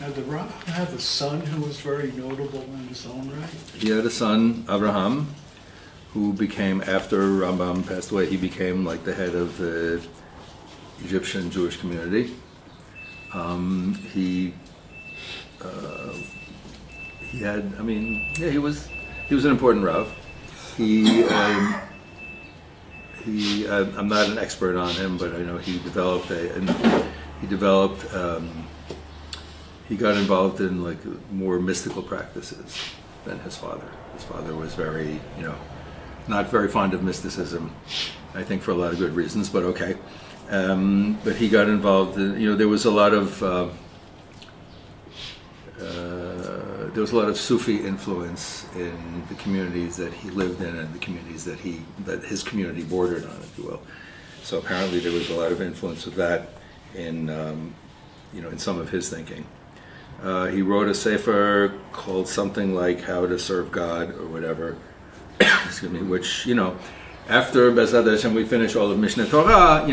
Now, the Rambam had a son who was very notable in his own right. He had a son, Avraham, who became, after Rambam passed away, he became like the head of the Egyptian Jewish community. He had, I mean, yeah, he was an important Rav. I'm not an expert on him, but I know he got involved in like more mystical practices than his father. His father was very, not very fond of mysticism, I think for a lot of good reasons, but okay. But he got involved in, there was a lot of Sufi influence in the communities that he lived in and the communities that his community bordered on, if you will. So apparently there was a lot of influence of that in in some of his thinking. He wrote a sefer called something like How to Serve God or whatever, excuse me, which, after Bezat Hashem we finish all of Mishneh Torah,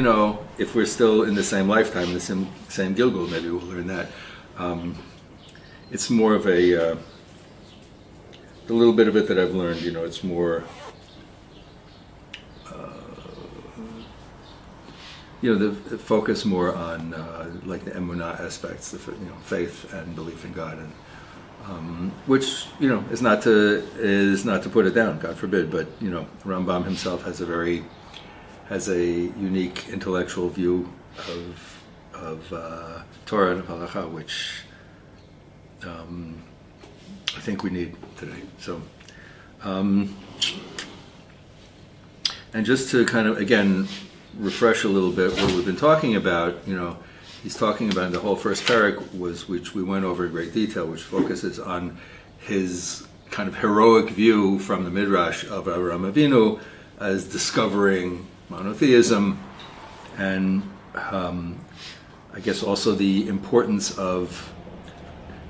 if we're still in the same lifetime, the same Gilgul, maybe we'll learn that. It's more of the little bit of it that I've learned, it's more, the focus more on like the emunah aspects, the faith and belief in God, and which is not to put it down, God forbid, but Rambam himself has a unique intellectual view of Torah and Halacha, which I think we need today. So, and just to kind of again refresh a little bit what we've been talking about, he's talking about the whole first parak, which we went over in great detail, which focuses on his kind of heroic view from the Midrash of Avraham Avinu as discovering monotheism, and I guess also the importance of,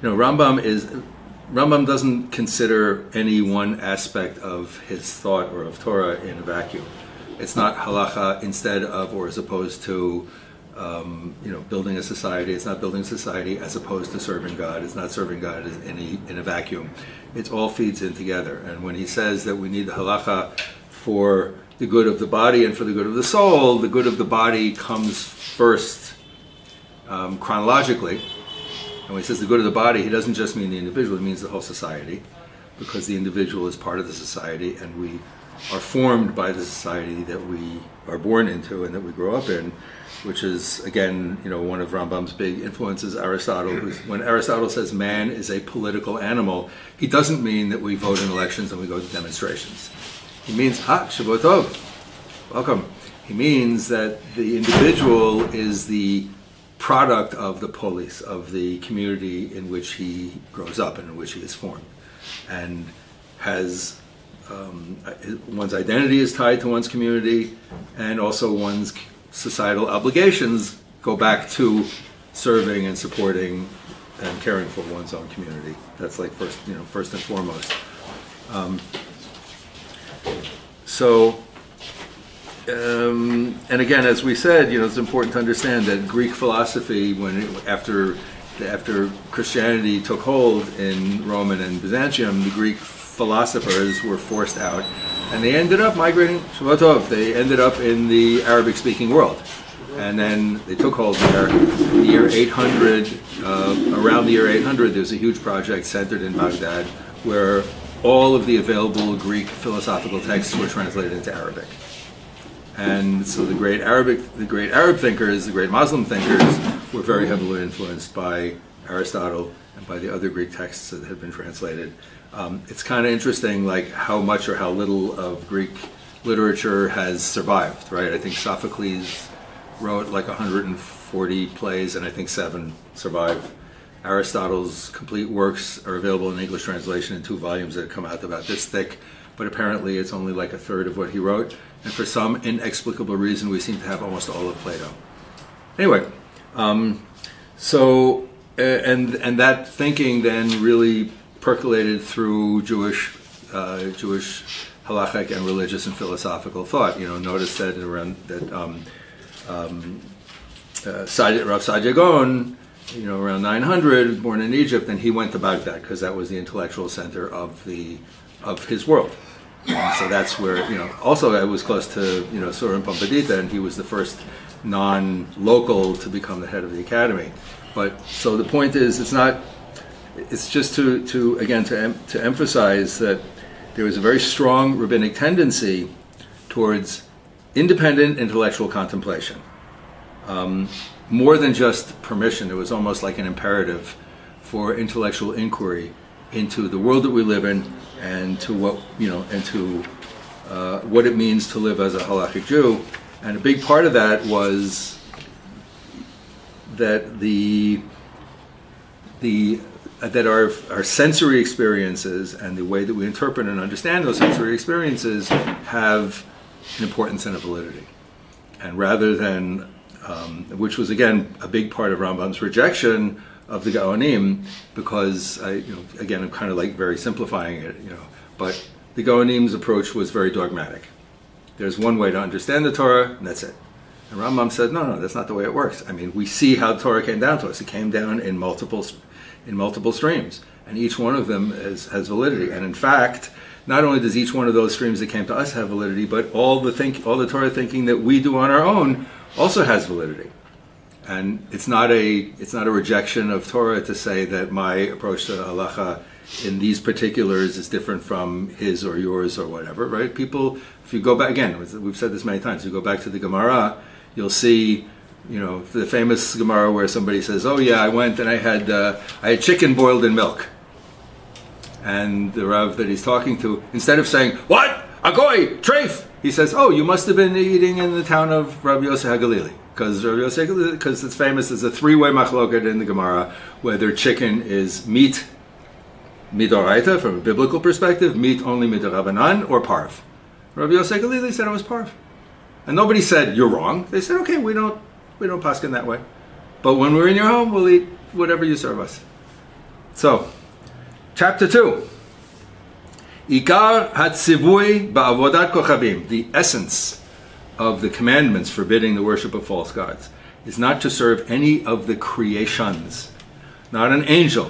Rambam doesn't consider any one aspect of his thought or of Torah in a vacuum. It's not halacha instead of or as opposed to building a society. It's not building a society as opposed to serving God. It's not serving God in a vacuum. It all feeds in together. And when he says that we need the halacha for the good of the body and for the good of the soul, the good of the body comes first chronologically. And when he says the good of the body, he doesn't just mean the individual, he means the whole society, because the individual is part of the society, and we are formed by the society that we are born into and that we grow up in, which is, again, one of Rambam's big influences, Aristotle. When Aristotle says man is a political animal, he doesn't mean that we vote in elections and we go to demonstrations. He means, Shavua Tov, welcome. He means that the individual is the product of the polis, of the community in which he grows up and in which he is formed, and has one's identity is tied to one's community, and also one's societal obligations go back to serving and supporting and caring for one's own community. That's like first and foremost. And again, as we said, it's important to understand that Greek philosophy, after Christianity took hold in Rome and in Byzantium, the Greek philosophers were forced out, and they ended up migrating. Shavua Tov. They ended up in the Arabic-speaking world, and then they took hold there. In the year 800, around the year 800, there's a huge project centered in Baghdad where all of the available Greek philosophical texts were translated into Arabic. And so the great Arab thinkers, the great Muslim thinkers, were very heavily influenced by Aristotle and by the other Greek texts that had been translated. It's kind of interesting, like how much or how little of Greek literature has survived, right? I think Sophocles wrote like 140 plays, and I think 7 survived. Aristotle's complete works are available in English translation in 2 volumes that come out about this thick, but apparently it's only like a third of what he wrote. And for some inexplicable reason, we seem to have almost all of Plato. Anyway, and that thinking then really percolated through Jewish halachic and religious and philosophical thought. Notice that Rav Saadia Gaon around 900, born in Egypt, and he went to Baghdad because that was the intellectual center of his world. And so that's where, also I was close to, Surin Pompadita, and he was the first non-local to become the head of the academy. But so the point is, it's just to emphasize that there was a very strong rabbinic tendency towards independent intellectual contemplation. More than just permission, it was almost like an imperative for intellectual inquiry into the world that we live in, and to what it means to live as a halachic Jew. And a big part of that was that that our sensory experiences and the way that we interpret and understand those sensory experiences have an importance and a validity. And rather than, which was again a big part of Rambam's rejection of the Gaonim, because again, I'm kind of like very simplifying it, but the Gaonim's approach was very dogmatic. There's one way to understand the Torah, and that's it. And Rambam said, no, that's not the way it works. I mean, we see how the Torah came down to us. It came down in multiple streams, and each one of them has validity. And in fact, not only does each one of those streams that came to us have validity, but all the Torah thinking that we do on our own also has validity. And it's not a rejection of Torah to say that my approach to halacha in these particulars is different from his or yours or whatever, right? People, if you go back, again, we've said this many times, you go back to the Gemara, you'll see, the famous Gemara where somebody says, oh yeah, I went and I had chicken boiled in milk. And the Rav that he's talking to, instead of saying, what? Agoy, treif! He says, oh, you must have been eating in the town of Rabbi Yosef HaGalili. Because it's famous as a three-way machloket in the Gemara, whether chicken is meat midoraita, from a biblical perspective, meat only midorabanan, or parv. Rabbi Yosef HaGalili said it was parv. And nobody said, you're wrong. They said, okay, we don't paskin that way. But when we're in your home, we'll eat whatever you serve us. So, chapter 2. Ikar hatzivui ba'avodat kochavim. The essence of the commandments forbidding the worship of false gods is not to serve any of the creations. Not an angel.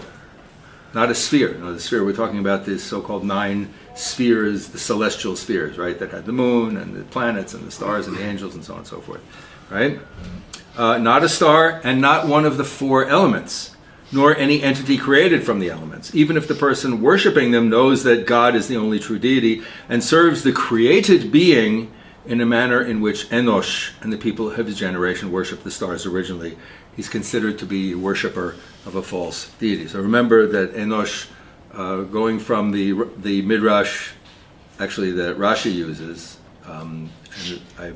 Not a sphere. No, the sphere, we're talking about this so-called 9 spheres, the celestial spheres, right? That had the moon and the planets and the stars and the angels and so on and so forth, right? Not a star, and not one of the 4 elements, nor any entity created from the elements, even if the person worshiping them knows that God is the only true deity and serves the created being in a manner in which Enosh and the people of his generation worshiped the stars originally. He's considered to be a worshiper of a false deity. So remember that Enosh, going from the Midrash, actually that Rashi uses, and I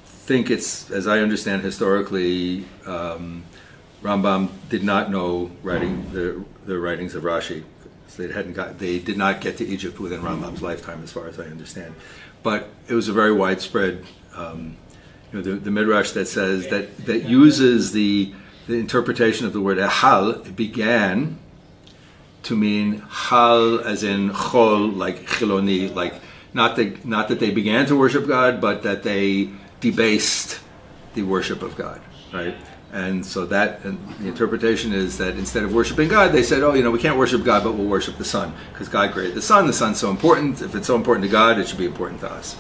think it's, as I understand historically, Rambam did not know the writings of Rashi. So they did not get to Egypt within Rambam's lifetime, as far as I understand. But it was a very widespread, the Midrash that says that uses the interpretation of the word ehal. It began to mean hal as in chol, like chiloni, like not that they began to worship God, but that they debased the worship of God, right? And so the interpretation is that instead of worshiping God, they said, oh, we can't worship God, but we'll worship the sun, because God created the sun. The sun's so important. If it's so important to God, it should be important to us.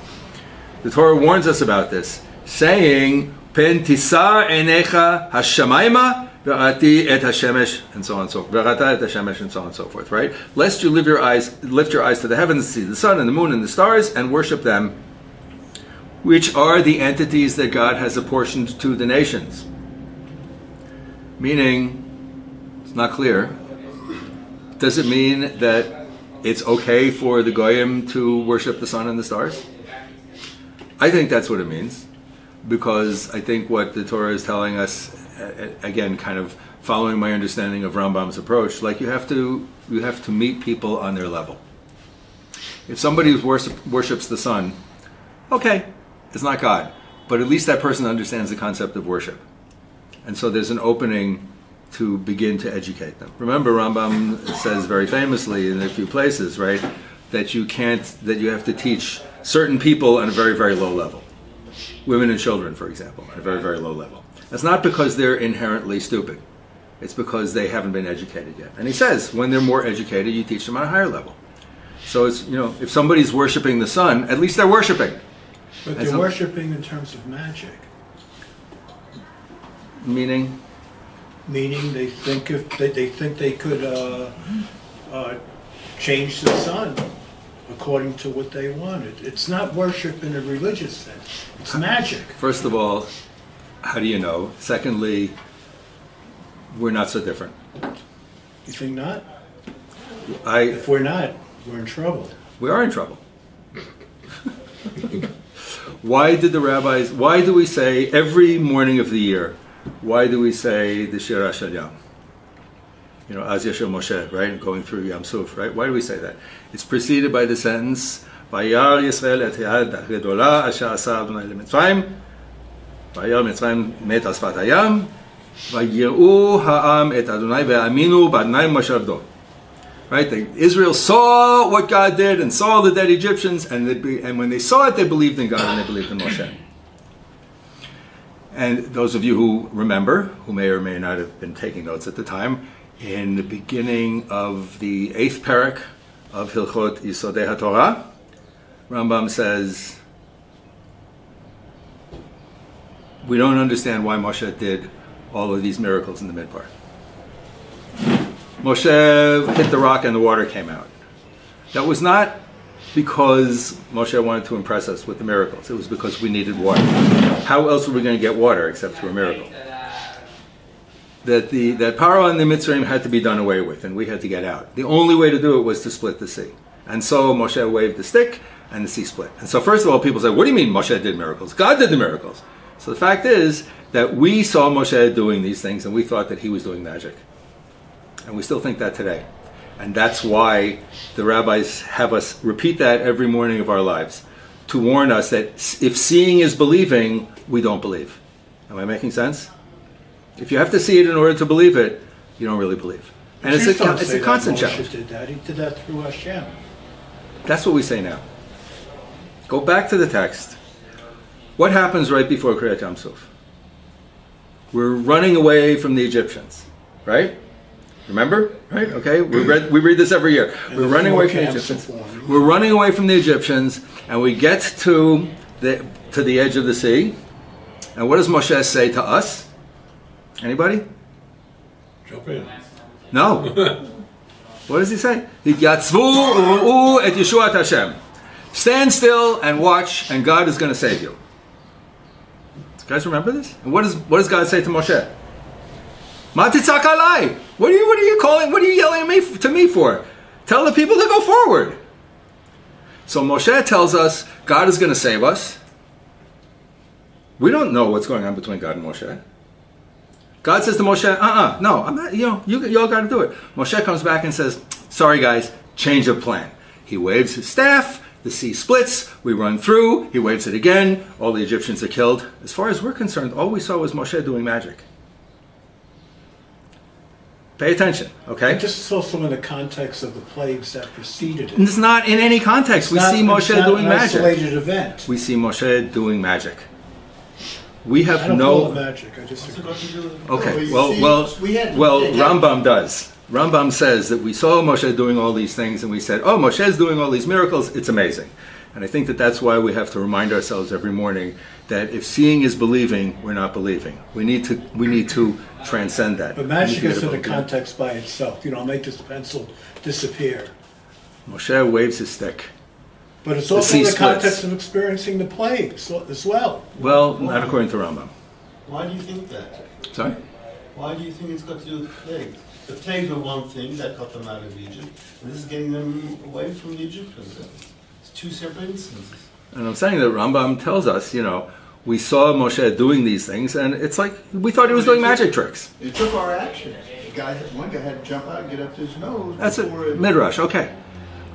The Torah warns us about this, saying, Pen tisar enecha hashamayma v'ati et hashemesh, and so on and so forth. V'rata et hashemesh, and so on and so forth, right? Lest you lift your eyes to the heavens, see the sun and the moon and the stars, and worship them, which are the entities that God has apportioned to the nations. Meaning, it's not clear. Does it mean that it's okay for the Goyim to worship the sun and the stars? I think that's what it means, because I think what the Torah is telling us, again, kind of following my understanding of Rambam's approach, like you have to meet people on their level. If somebody worships the sun, okay, it's not God, but at least that person understands the concept of worship. And so there's an opening to begin to educate them. Remember, Rambam says very famously in a few places, right, that you have to teach certain people on a very, very low level. Women and children, for example, at a very, very low level. That's not because they're inherently stupid. It's because they haven't been educated yet. And he says, when they're more educated, you teach them on a higher level. So it's, if somebody's worshiping the sun, at least they're worshiping. But they're worshiping in terms of magic. Meaning? Meaning they think they could change the sun according to what they wanted. It's not worship in a religious sense. It's magic. First of all, how do you know? Secondly, we're not so different. You think not? If we're not, we're in trouble. We are in trouble. Why do we say every morning of the year, why do we say the Shir HaShalyam? Az Yashel Moshe, right? Going through Yam Suf, right? Why do we say that? It's preceded by the sentence, Vayar Yisrael et Yad HaGedolah Asher Asa Adonai LeMitzrayim, Vayar Mitzrayim met Asfat Hayam, Vayiru Ha'am et Adonai ve'aminu b'Adonai Moshe Avdo. Right? Israel saw what God did and saw the dead Egyptians, and when they saw it, they believed in God and they believed in Moshe. And those of you who remember, who may or may not have been taking notes at the time, in the beginning of the 8th parak of Hilchot Yisodei HaTorah, Rambam says, we don't understand why Moshe did all of these miracles in the Midbar. Moshe hit the rock and the water came out. That was not because Moshe wanted to impress us with the miracles. It was because we needed water. How else were we going to get water except through a miracle? That Paro and the Mitzrayim had to be done away with, and we had to get out. The only way to do it was to split the sea. And so Moshe waved the stick, and the sea split. And so first of all, people say, what do you mean Moshe did miracles? God did the miracles. So the fact is that we saw Moshe doing these things, and we thought that he was doing magic. And we still think that today. And that's why the rabbis have us repeat that every morning of our lives, to warn us that if seeing is believing, we don't believe. Am I making sense? If you have to see it in order to believe it, you don't really believe. And it's a constant challenge. He did that through Hashem. That's what we say now. Go back to the text. What happens right before Kriyat Yam Suf? We're running away from the Egyptians, right? Remember? Right? Okay? We read this every year. We're running away from the Egyptians. We're running away from the Egyptians, and we get to the edge of the sea. And what does Moshe say to us? Anybody? Jump in. No. What does he say? Yatzvu u'u et Yeshuat Hashem. Stand still and watch, and God is going to save you. Do you guys remember this? And what does God say to Moshe? Ma titzak alai. What are you calling? What are you yelling at me for? Tell the people to go forward. So Moshe tells us God is going to save us. We don't know what's going on between God and Moshe. God says to Moshe, no, I'm not, you all got to do it. Moshe comes back and says, sorry guys, change of plan. He waves his staff, the sea splits, we run through, he waves it again, all the Egyptians are killed. As far as we're concerned, all we saw was Moshe doing magic. Pay attention, okay? I just saw some of the context of the plagues that preceded it. It's not in any context. We see Moshe doing magic. It's not an isolated event. We see Moshe doing magic. We have I don't no call it magic. I just okay. Well, Rambam does. Rambam says that we saw Moshe doing all these things, and we said, "Oh, Moshe's doing all these miracles. It's amazing." And I think that that's why we have to remind ourselves every morning that if seeing is believing, we're not believing. We need to transcend that. But magic is in a context by itself. Make this pencil disappear. Moshe waves his stick. But it's also in the context of experiencing the plagues as well. Well, not according to Rambam. Why do you think that? Sorry? Why do you think it's got to do with the plagues? The plagues were one thing that got them out of Egypt, and this is getting them away from the Egyptians. It's two separate instances. And I'm saying that Rambam tells us, we saw Moshe doing these things, and it's like we thought he was doing magic tricks. It took our action. One guy had to jump out and get up to his nose. That's it. Midrash, okay.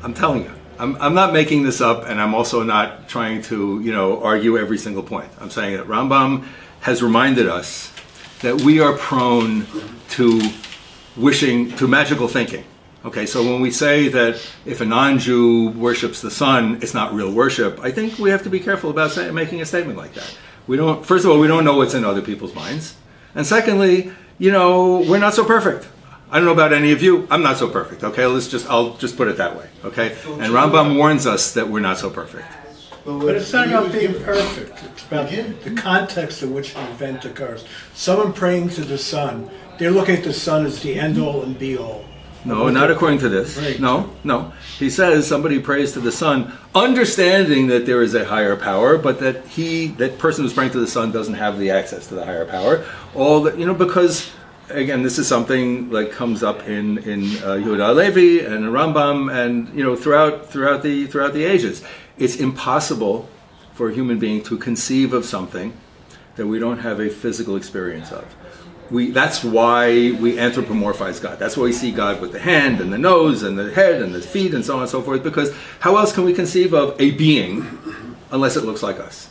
I'm telling you. I'm not making this up, and I'm also not trying to, argue every single point. I'm saying that Rambam has reminded us that we are prone to magical thinking. Okay, so when we say that if a non-Jew worships the sun, it's not real worship, I think we have to be careful about making a statement like that. First of all, we don't know what's in other people's minds. And secondly, we're not so perfect. I don't know about any of you. I'm not so perfect. Okay, I'll just put it that way. Okay, and Rambam warns us that we're not so perfect. But it's not about being perfect. It's about the context in which an event occurs. Someone praying to the sun, they're looking at the sun as the end-all and be-all. No, not according to this. Right. No. He says somebody prays to the sun, understanding that there is a higher power, but that person who's praying to the sun doesn't have the access to the higher power. All that, because, again, this is something like comes up in Yehuda Levi and Rambam, and throughout the ages. It's impossible for a human being to conceive of something that we don't have a physical experience of. That's why we anthropomorphize God. That's why we see God with the hand and the nose and the head and the feet and so on and so forth, because how else can we conceive of a being unless it looks like us?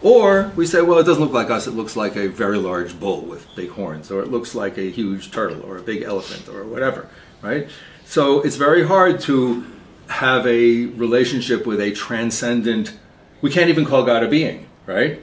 Or we say, well, it doesn't look like us, it looks like a very large bull with big horns, or it looks like a huge turtle or a big elephant or whatever, right? So it's very hard to have a relationship with a transcendent, we can't even call God a being, right?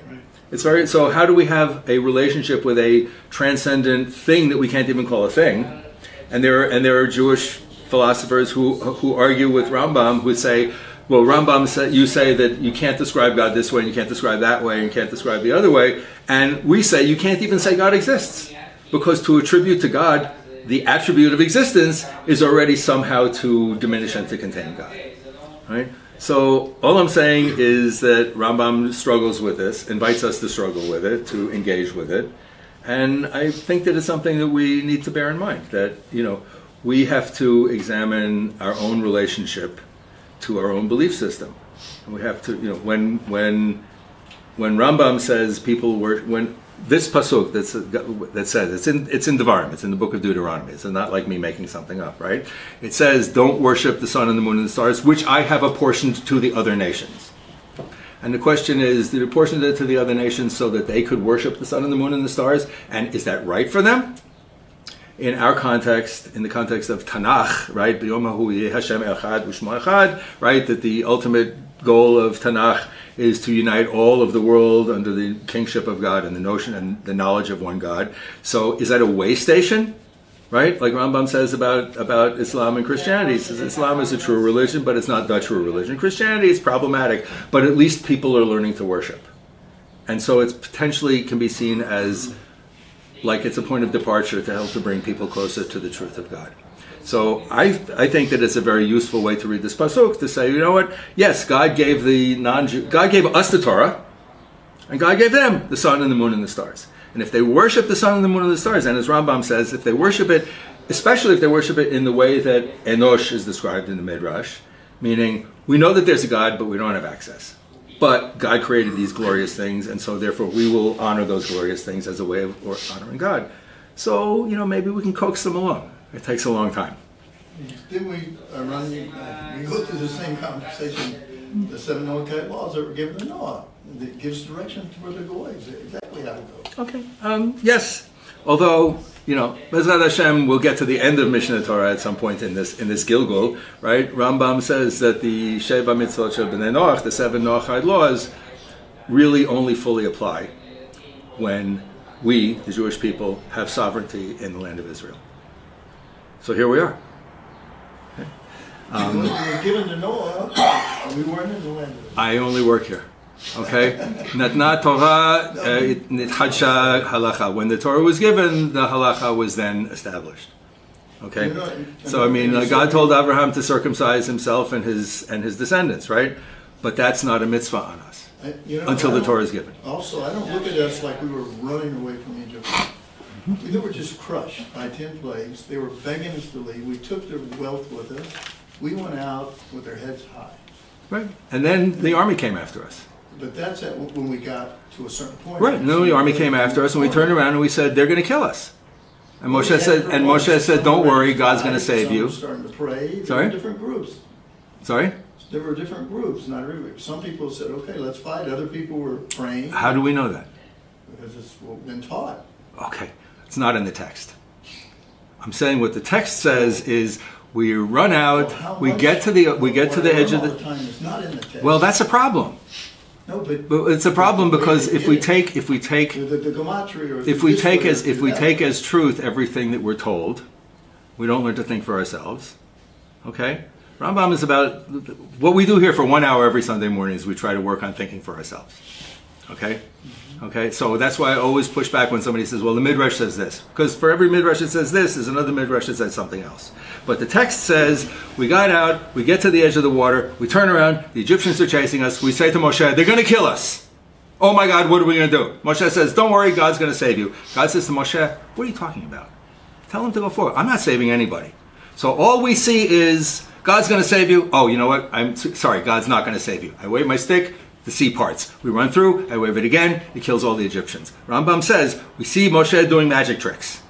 So how do we have a relationship with a transcendent thing that we can't even call a thing? And there are Jewish philosophers who argue with Rambam, who say, well, Rambam you say that you can't describe God this way, and you can't describe that way, and you can't describe the other way, and we say you can't even say God exists, because to attribute to God the attribute of existence is already somehow to diminish and to contain God, right? So all I'm saying is that Rambam struggles with this, invites us to struggle with it, to engage with it. And I think that it's something that we need to bear in mind, that, we have to examine our own relationship to our own belief system. And we have to, when Rambam says when this pasuk that says, it's in Devarim, it's in the book of Deuteronomy, it's not like me making something up, right? It says, don't worship the sun and the moon and the stars, which I have apportioned to the other nations. And the question is, did it apportion it to the other nations so that they could worship the sun and the moon and the stars? And is that right for them? In our context, in the context of Tanakh, right, right, that the ultimate goal of Tanakh is to unite all of the world under the kingship of God and the notion and the knowledge of one God. So is that a way station? Right? Like Rambam says about Islam and Christianity. He says Islam is a true religion, but it's not the true religion. Christianity is problematic, but at least people are learning to worship. And so it's potentially can be seen as like it's a point of departure to help to bring people closer to the truth of God. So I think that it's a very useful way to read this pasuk, to say, you know what? Yes, God gave God gave us the Torah, and God gave them the sun and the moon and the stars. And if they worship the sun and the moon and the stars, and as Rambam says, if they worship it, especially if they worship it in the way that Enosh is described in the Midrash, meaning we know that there's a God, but we don't have access. But God created these glorious things, and so therefore we will honor those glorious things as a way of honoring God. So, maybe we can coax them along. It takes a long time. Didn't we we go through the same conversation, the 7 Noahide laws that were given to Noah? It gives direction to where to go, exactly how to go. Okay. Yes. Although, Bezrat Hashem, we'll get to the end of Mishnah Torah at some point in this Gilgul, right? Rambam says that the Sheva Mitzvot Shel Bnei Noach, the 7 Noachide laws, really only fully apply when we, the Jewish people, have sovereignty in the land of Israel. So here we are. Okay. It was given to Noah, and we weren't in the land of Israel. I only work here. Okay? Natna Torah nitchadsha halacha. When the Torah was given, the halacha was then established. Okay? So God told Abraham to circumcise himself and his descendants, right? But that's not a mitzvah on us until the Torah is given. Also, I don't look at us like we were running away from Egypt. They were just crushed by 10 plagues. They were begging us to leave. We took their wealth with us. We went out with our heads high. Right. And then the army came after us. But that's when we got to a certain point. Right. And then the army came after us, and we turned around and we said, they're going to kill us. And Moshe said, don't worry, God's going to save you. Starting to pray. Sorry? There were different groups. Sorry? There were different groups. Not everybody. Some people said, okay, let's fight. Other people were praying. How do we know that? Because it's been taught. Okay. It's not in the text. I'm saying what the text says is we run out, we get to the edge of the time is not in the text. Well, that's a problem. No, But it's a problem because if we take the gematria, or if we take as truth everything that we're told, we don't learn to think for ourselves. Okay? Rambam is about what we do here for 1 hour every Sunday morning is we try to work on thinking for ourselves. Okay? Okay? So that's why I always push back when somebody says, well, the Midrash says this. Because for every Midrash that says this, there's another Midrash that says something else. But the text says, we got out, we get to the edge of the water, we turn around, the Egyptians are chasing us, we say to Moshe, they're going to kill us. Oh my God, what are we going to do? Moshe says, don't worry, God's going to save you. God says to Moshe, what are you talking about? Tell him to go forward. I'm not saving anybody. So all we see is, God's going to save you. Oh, you know what? I'm sorry, God's not going to save you. I wave my stick, the sea parts. We run through, I wave it again, it kills all the Egyptians. Rambam says, we see Moshe doing magic tricks.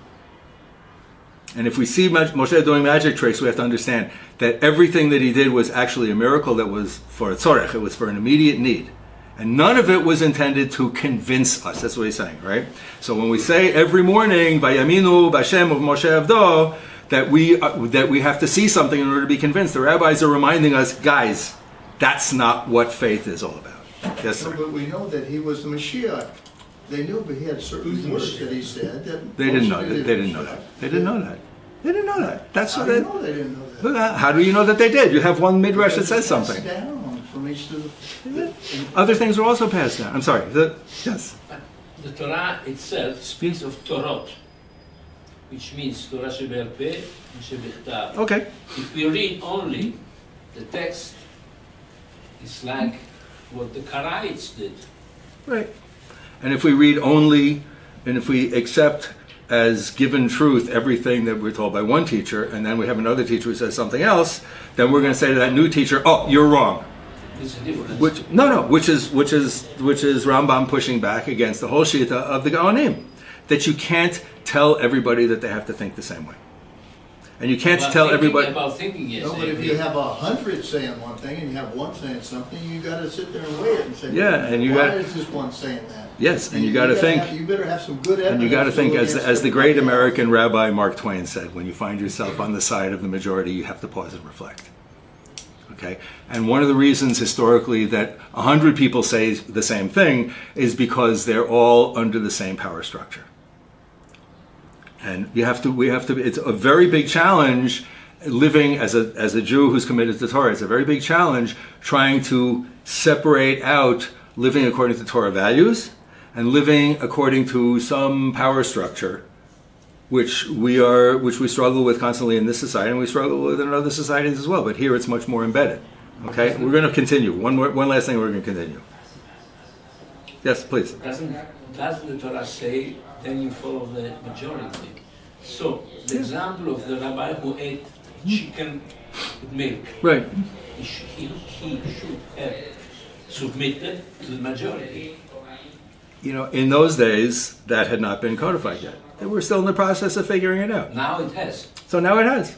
And if we see Moshe doing magic tricks, we have to understand that everything that he did was actually a miracle that was for a tzorech. It was for an immediate need. And none of it was intended to convince us. That's what he's saying, right? So when we say every morning, Vayaminu b'Hashem of Moshe Avdo, that we have to see something in order to be convinced. The rabbis are reminding us, guys, that's not what faith is all about. Yes, sir. No, but we know that he was the Mashiach. They knew, but he had certain words that he said. They didn't know that. They didn't know that. They didn't know that. They didn't know that. That's what they didn't know that. How do you know that they did? You have one midrash that says something. Down from each to the, other things were also passed down. I'm sorry. Yes. The Torah itself speaks of Torot, which means Torah shebe'al peh and shebe'chtav. Okay. If we read only the text, it's like what the Karaites did. Right. And if we read only, and if we accept as given truth everything that we're told by one teacher, and then we have another teacher who says something else, then we're going to say to that new teacher, "Oh, you're wrong." There's a difference. Which is Rambam pushing back against the whole shita of the Gaonim, that you can't tell everybody that they have to think the same way, and you can't tell everybody about thinking. Yes, no, but if you have 100 saying one thing and you have one saying something, you got to sit there and weigh it and say, yeah, and you why got, is this one saying that? Yes, and you got to think. You better have some good evidence. And you got to think, as the great American rabbi Mark Twain said, when you find yourself on the side of the majority, you have to pause and reflect. Okay, and one of the reasons historically that 100 people say the same thing is because they're all under the same power structure. And we have to. It's a very big challenge living as a Jew who's committed to Torah. It's a very big challenge trying to separate out living according to Torah values and living according to some power structure, which we struggle with constantly in this society, and we struggle with in other societies as well. But here it's much more embedded. Okay, we're going to continue. One last thing, we're going to continue. Yes, please. Doesn't the Torah say then you follow the majority? So the example of the rabbi who ate chicken with milk, right? He should have submitted to the majority. You know, in those days, that had not been codified yet. They were still in the process of figuring it out. Now it has. So now it has,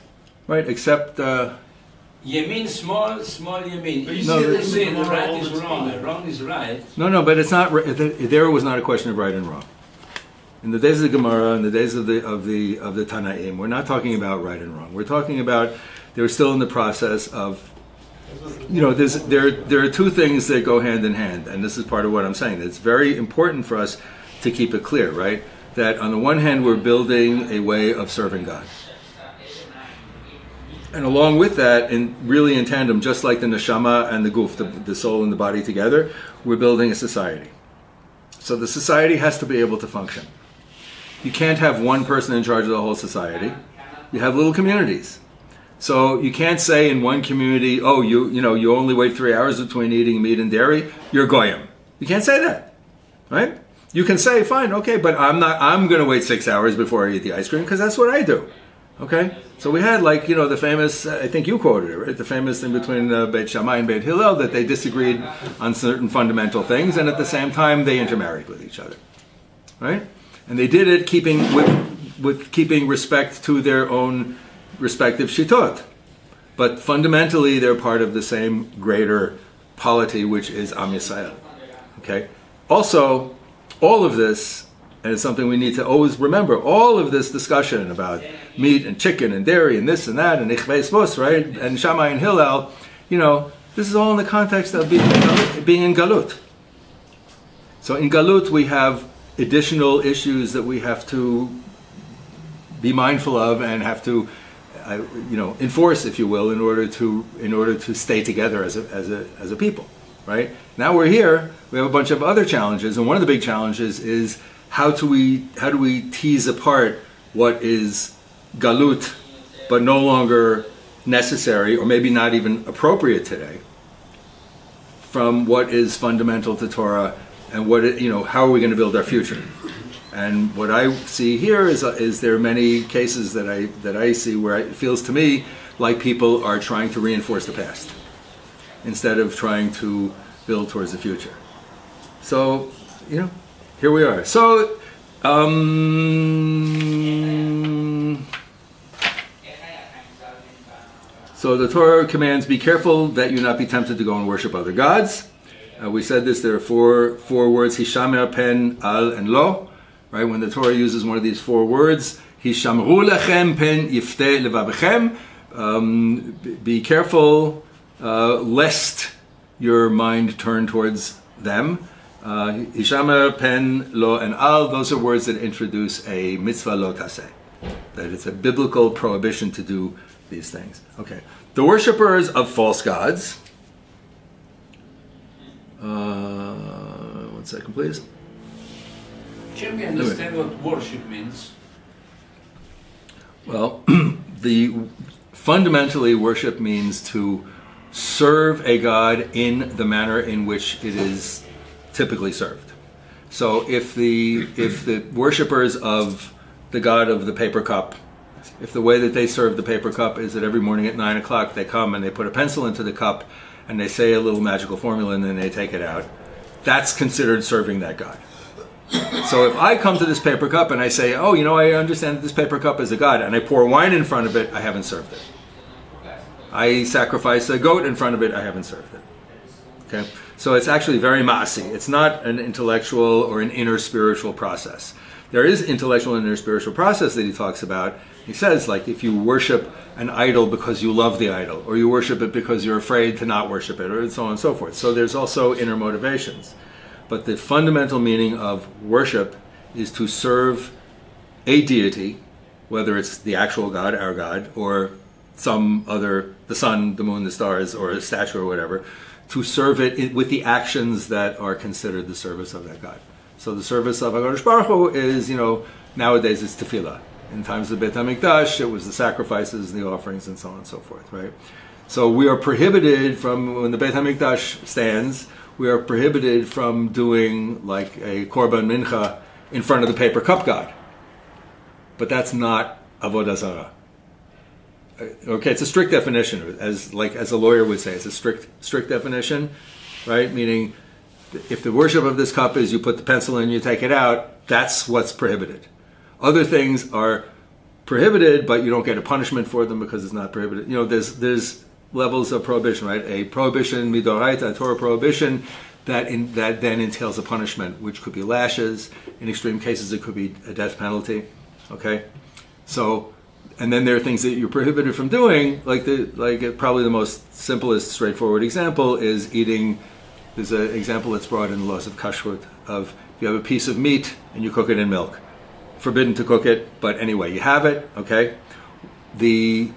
right? Except Yemin, small Yemin. But you No, see they this say in the the right Gemara is all the wrong, time. and wrong is right. No, but it's not. There was not a question of right and wrong. In the days of the Gemara, in the days of the Tanaim, we're not talking about right and wrong. We're talking about they're still in the process of. You know, there are two things that go hand in hand, and this is part of what I'm saying. It's very important for us to keep it clear, right? That on the one hand, we're building a way of serving God. And along with that, and really in tandem, just like the neshama and the guf, the soul and the body together, we're building a society. So the society has to be able to function. You can't have one person in charge of the whole society. You have little communities. So you can't say in one community, oh, you only wait 3 hours between eating meat and dairy, you're goyim. You can't say that, right? You can say, fine, okay, but I'm going to wait 6 hours before I eat the ice cream because that's what I do, okay? So we had the famous, I think you quoted it, right? The famous thing between Beit Shammai and Beit Hillel that they disagreed on certain fundamental things and at the same time they intermarried with each other, right? And they did it keeping respect to their own respective shitot, but fundamentally they're part of the same greater polity, which is Am Yisrael. Okay. Also, all of this, and it's something we need to always remember. All of this discussion about meat and chicken and dairy and this and that and ichveis vos, right, and Shammai and Hillel, this is all in the context of being in galut. So in Galut we have additional issues that we have to be mindful of and have to, enforce, if you will, in order to stay together as a people, right? Now we're here. We have a bunch of other challenges, and one of the big challenges is how do we tease apart what is Galut, but no longer necessary, or maybe not even appropriate today, from what is fundamental to Torah, and how are we going to build our future? And what I see here is there are many cases that I see where it feels to me like people are trying to reinforce the past instead of trying to build towards the future. So, here we are. So, so the Torah commands, be careful that you not be tempted to go and worship other gods. We said this, there are four words, hishamer, pen, al, and lo. Right? When the Torah uses one of these four words, hishamru lechem pen yifteh levavechem, be careful lest your mind turn towards them. Hishamer, pen, lo, and al, those are words that introduce a mitzvah lo taseh, that it's a biblical prohibition to do these things. Okay. The worshippers of false gods. One second, please. Can we understand what worship means? Well, fundamentally, worship means to serve a god in the manner in which it is typically served. So, if the worshippers of the god of the paper cup, if the way that they serve the paper cup is that every morning at 9 o'clock they come and they put a pencil into the cup and they say a little magical formula and then they take it out, that's considered serving that god. So if I come to this paper cup and I say, oh, I understand that this paper cup is a god, and I pour wine in front of it, I haven't served it. I sacrifice a goat in front of it, I haven't served it. Okay? So it's actually very ma'asi. It's not an intellectual or an inner spiritual process. There is intellectual and inner spiritual process that he talks about. He says, like, if you worship an idol because you love the idol, or you worship it because you're afraid to not worship it, or so on and so forth. So there's also inner motivations. But the fundamental meaning of worship is to serve a deity, whether it's the actual God, our God, or some other, the sun, the moon, the stars, or a statue or whatever, to serve it with the actions that are considered the service of that God. So the service of HaKadosh Baruch Hu is, nowadays it's tefillah. In times of Beit HaMikdash, it was the sacrifices, the offerings, and so on and so forth, right? So we are prohibited from, when the Beit HaMikdash stands, we are prohibited from doing like a korban mincha in front of the paper cup god. But that's not avodah zarah. Okay, it's a strict definition, as a lawyer would say, it's a strict definition, right? Meaning, if the worship of this cup is you put the pencil in, you take it out, that's what's prohibited. Other things are prohibited, but you don't get a punishment for them because it's not prohibited. There's levels of prohibition, right? A prohibition, midoraita, a Torah prohibition, that then entails a punishment, which could be lashes. In extreme cases, it could be a death penalty. Okay, so, and then there are things that you're prohibited from doing, probably the most simplest, straightforward example is eating. There's an example that's brought in the laws of kashrut of if you have a piece of meat and you cook it in milk, forbidden to cook it, but anyway, you have it. Okay, the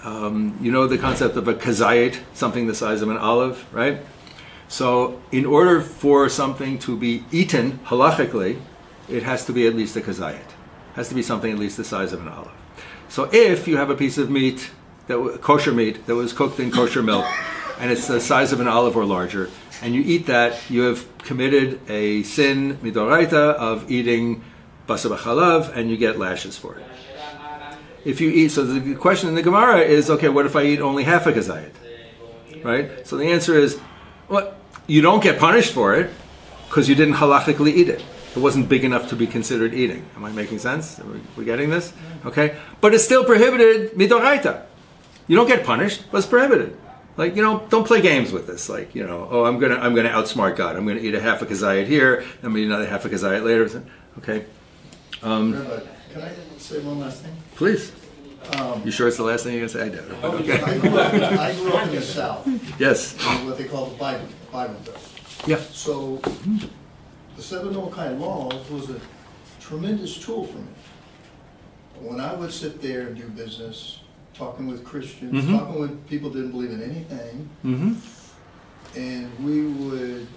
concept of a kazayit, something the size of an olive, right? So in order for something to be eaten halachically, it has to be at least a kazayit. It has to be something at least the size of an olive. So if you have a piece of meat, kosher meat, that was cooked in kosher milk, and it's the size of an olive or larger, and you eat that, you have committed a sin, midoraita, of eating basar b'chalav, and you get lashes for it. If you eat, so the question in the Gemara is, okay, what if I eat only half a kazayit? Right? So the answer is, well, you don't get punished for it because you didn't halachically eat it. It wasn't big enough to be considered eating. Am I making sense? Are we getting this? Okay? But it's still prohibited midoraita. You don't get punished, but it's prohibited. Don't play games with this. I'm gonna outsmart God. I'm gonna eat a half a kazayit here, I'm gonna eat another half a kazayit later. Okay? Rabbi, can I say one last thing? Please. You sure it's the last thing you're going to say? I doubt it. Okay. I grew up in the South. Yes. In what they call the Bible Belt. Yeah. So the 7 Noachide laws was a tremendous tool for me. When I would sit there and do business, talking with Christians, talking with people who didn't believe in anything, and we would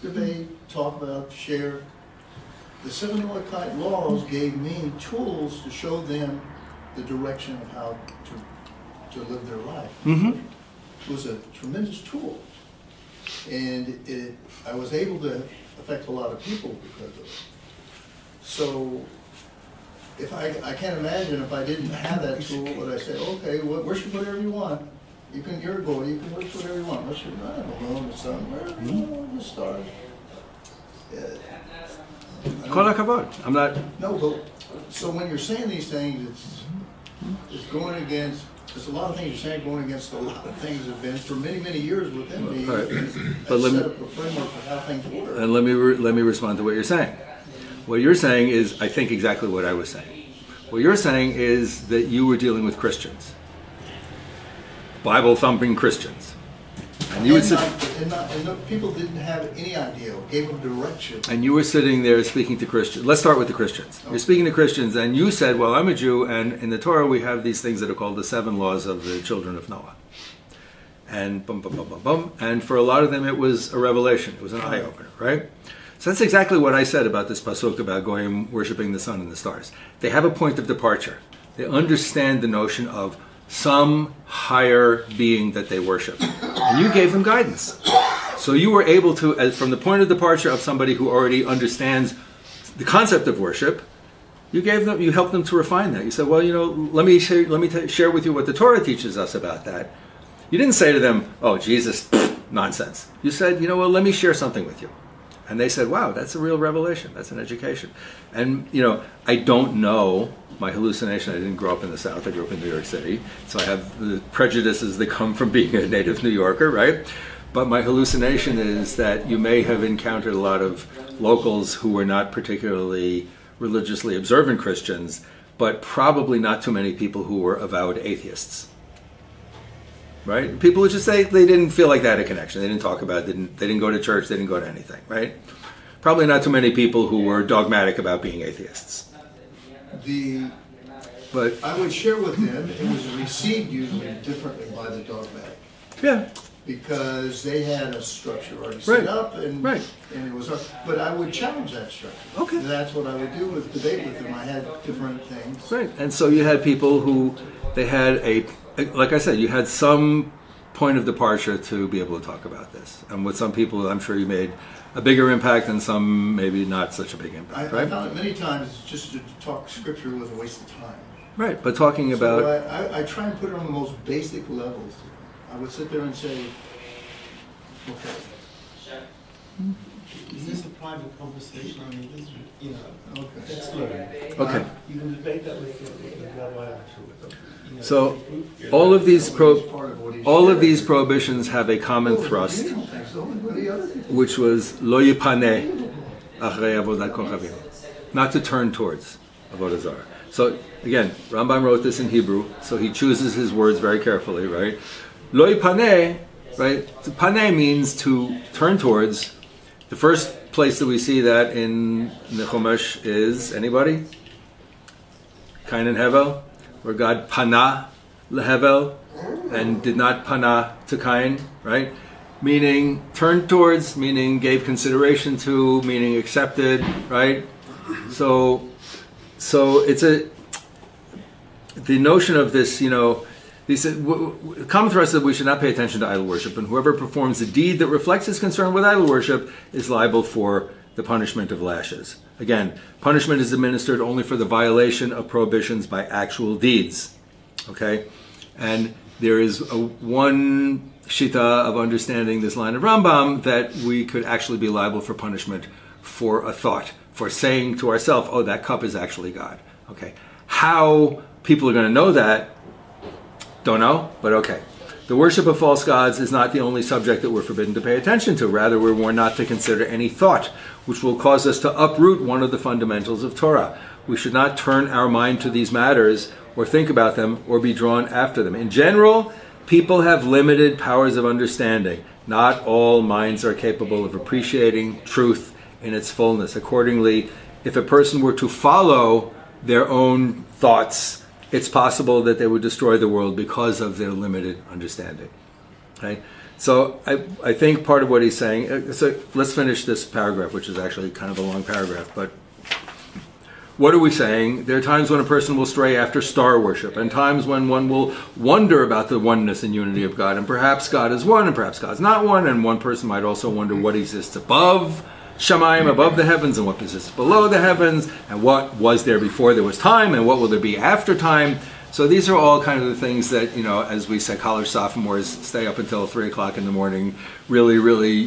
debate, talk about, share. The 7 Noachide laws gave me tools to show them the direction of how to live their life. It was a tremendous tool. And I was able to affect a lot of people because of it. So if I can't imagine if I didn't have that tool, would I say, okay, worship whatever you want. You're a boy, you can worship whatever you want. Worship, I don't know, the sun, wherever you want, the stars. Kol hakavod. I'm not. No, but so when you're saying these things, it's going against. There's a lot of things you're saying going against a lot of things that have been for many, many years within me. Right. But set up a framework for how things work. And let me respond to what you're saying. What you're saying is, I think, exactly what I was saying. What you're saying is that you were dealing with Christians, Bible-thumping Christians, and you would sit. And people didn't have any idea, gave them direction. And you were sitting there speaking to Christians. Let's start with the Christians. You're speaking to Christians, and you said, well, I'm a Jew, and in the Torah we have these things that are called the 7 laws of the children of Noah. And bum, bum, bum, bum, bum. And for a lot of them it was a revelation. It was an eye-opener, right? So that's exactly what I said about this pasuk, about going worshiping the sun and the stars. They have a point of departure. They understand the notion of some higher being that they worship. And you gave them guidance. So you were able to, from the point of departure of somebody who already understands the concept of worship, you helped them to refine that. You said, well, let me share with you what the Torah teaches us about that. You didn't say to them, oh, Jesus, nonsense. You said, let me share something with you. And they said, wow, that's a real revelation. That's an education. And, I don't know my hallucination. I didn't grow up in the South. I grew up in New York City. So I have the prejudices that come from being a native New Yorker, right? But my hallucination is that you may have encountered a lot of locals who were not particularly religiously observant Christians, but probably not too many people who were avowed atheists. Right? People would just say they didn't feel like they had a connection. They didn't talk about it. They didn't go to church. They didn't go to anything. Right? Probably not too many people who were dogmatic about being atheists. But I would share with them. It was received usually differently by the dogmatic. Yeah. Because they had a structure already set up, and it was. But I would challenge that structure. Okay. And that's what I would do with debate with them. I had different things. Right. And so you had people who they had like I said, you had some point of departure to be able to talk about this. And with some people, I'm sure you made a bigger impact, and some maybe not such a big impact. I found it many times just to talk scripture was a waste of time. Right. But talking about. I try and put it on the most basic levels. I would sit there and say, okay. Is this a private conversation? I mean, Okay. let's learn. Okay. You can debate that with the Rabbi afterwards. So all of these prohibitions have a common thrust, which was lo yipaneh achrei avodat kochavim, not to turn towards avodah zarah. So again, Rambam wrote this in Hebrew, so he chooses his words very carefully, right? Lo yipaneh, right? To paneh means to turn towards. The first place that we see that in the Chumash is, anybody? Cain and Hevel, where God panah lehevel and did not panah to Cain, right? Meaning turned towards, meaning gave consideration to, meaning accepted, right? So it's the notion of this, he said, common thrust that we should not pay attention to idol worship, and whoever performs a deed that reflects his concern with idol worship is liable for the punishment of lashes. Again, punishment is administered only for the violation of prohibitions by actual deeds. Okay? And there is one shita of understanding this line of Rambam that we could actually be liable for punishment for a thought, for saying to ourselves, oh, that cup is actually God. Okay? How people are going to know that, don't know, but okay. The worship of false gods is not the only subject that we're forbidden to pay attention to. Rather, we're warned not to consider any thought which will cause us to uproot one of the fundamentals of Torah. We should not turn our mind to these matters or think about them or be drawn after them. In general, people have limited powers of understanding. Not all minds are capable of appreciating truth in its fullness. Accordingly, if a person were to follow their own thoughts, it's possible that they would destroy the world because of their limited understanding. Okay? So I think part of what he's saying, so let's finish this paragraph, which is actually kind of a long paragraph, but what are we saying? There are times when a person will stray after star worship, and times when one will wonder about the oneness and unity of God, and perhaps God is one, and perhaps God's not one, and one person might also wonder what exists above Shamayim, above the heavens, and what exists below the heavens, and what was there before there was time, and what will there be after time. So these are all kind of the things that, as we say, college sophomores stay up until 3 o'clock in the morning, really,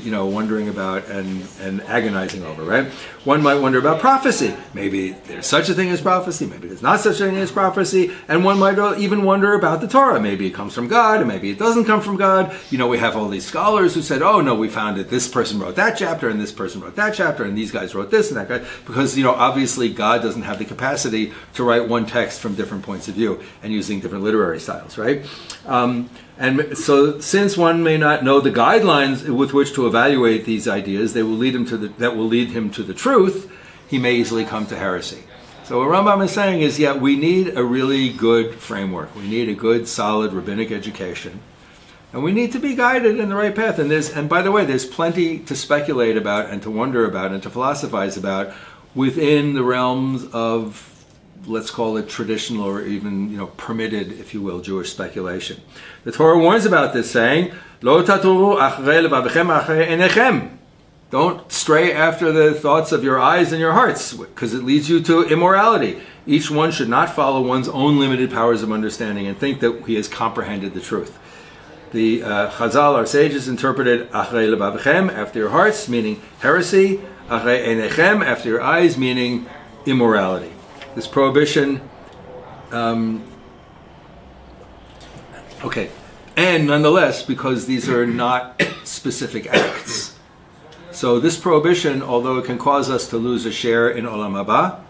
wondering about and agonizing over, right? One might wonder about prophecy. Maybe there's such a thing as prophecy, maybe there's not such a thing as prophecy, and one might even wonder about the Torah. Maybe it comes from God, and maybe it doesn't come from God. We have all these scholars who said, oh, no, we found that this person wrote that chapter, and this person wrote that chapter, and these guys wrote this and that guy, because, obviously God doesn't have the capacity to write one text from different points of view and using different literary styles, right? And so, since one may not know the guidelines with which to evaluate these ideas, that will lead him to the truth, he may easily come to heresy. So what Rambam is saying is, we need a really good framework. We need a good, solid rabbinic education, and we need to be guided in the right path. And by the way, there's plenty to speculate about and to wonder about and to philosophize about within the realms of, let's call it traditional or even, permitted, if you will, Jewish speculation. The Torah warns about this, saying, "Lo taturu achrei levavichem achrei einechem." Don't stray after the thoughts of your eyes and your hearts, because it leads you to immorality. Each one should not follow one's own limited powers of understanding and think that he has comprehended the truth. The Chazal, our sages, interpreted achrei levavichem, after your hearts, meaning heresy, achrei einechem, after your eyes, meaning immorality. This prohibition, and nonetheless, because these are not specific acts. So this prohibition, although it can cause us to lose a share in Olam Haba,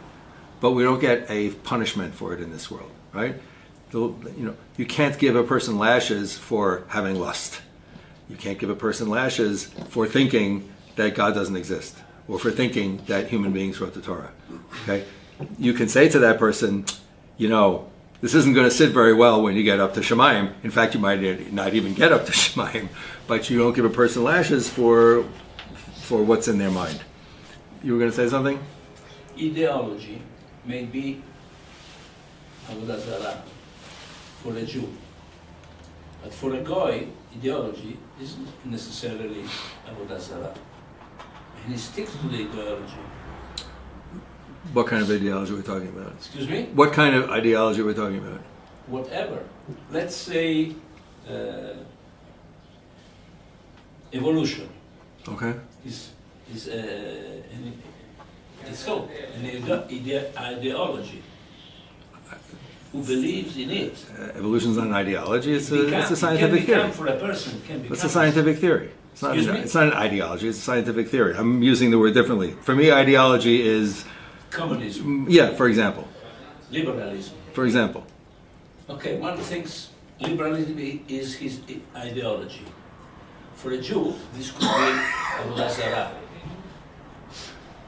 but we don't get a punishment for it in this world, right? You can't give a person lashes for having lust. You can't give a person lashes for thinking that God doesn't exist, or for thinking that human beings wrote the Torah, okay? You can say to that person, this isn't going to sit very well when you get up to Shemayim. In fact, you might not even get up to Shemayim, but you don't give a person lashes for what's in their mind. You were going to say something? Ideology may be Avodah Zarah for a Jew, but for a Goy, ideology isn't necessarily Avodah Zarah. And he sticks to the ideology. What kind of ideology are we talking about? Excuse me? What kind of ideology are we talking about? Whatever. Let's say evolution. Okay. Is an ideology. Who believes in it? Evolution is not an ideology. It's a scientific theory. For a person, it's a scientific theory. It's not an ideology. It's a scientific theory. I'm using the word differently. For me, ideology is communism. Yeah, for example. Liberalism. For example. Okay, one thinks liberalism is his ideology. For a Jew, this could be Avodah Zarah.